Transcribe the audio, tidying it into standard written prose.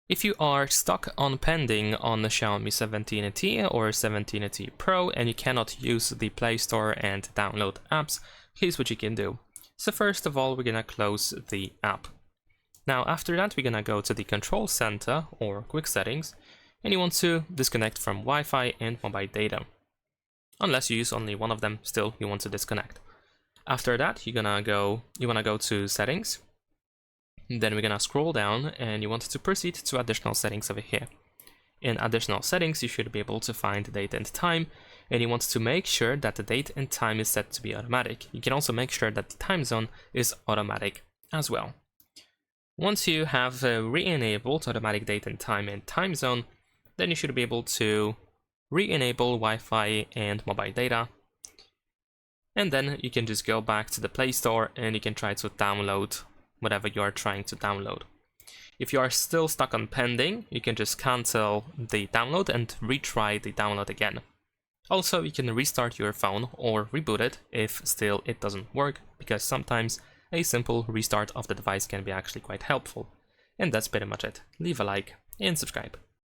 If you are stuck on pending on the Xiaomi 17T or 17T Pro and you cannot use the Play Store and download apps, here's what you can do. So first of all, we're gonna close the app. Now after that, we're gonna go to the control center or quick settings, and you want to disconnect from Wi-Fi and mobile data. Unless you use only one of them, still you want to disconnect. After that, you wanna go to settings. Then we're gonna scroll down and you want to proceed to additional settings over here. In additional settings, you should be able to find date and time, and you want to make sure that the date and time is set to be automatic. You can also make sure that the time zone is automatic as well. Once you have re-enabled automatic date and time zone, then you should be able to re-enable Wi-Fi and mobile data. And then you can just go back to the Play Store and you can try to download whatever you are trying to download. If you are still stuck on pending, you can just cancel the download and retry the download again. Also, you can restart your phone or reboot it if still it doesn't work, because sometimes a simple restart of the device can be actually quite helpful. And that's pretty much it. Leave a like and subscribe.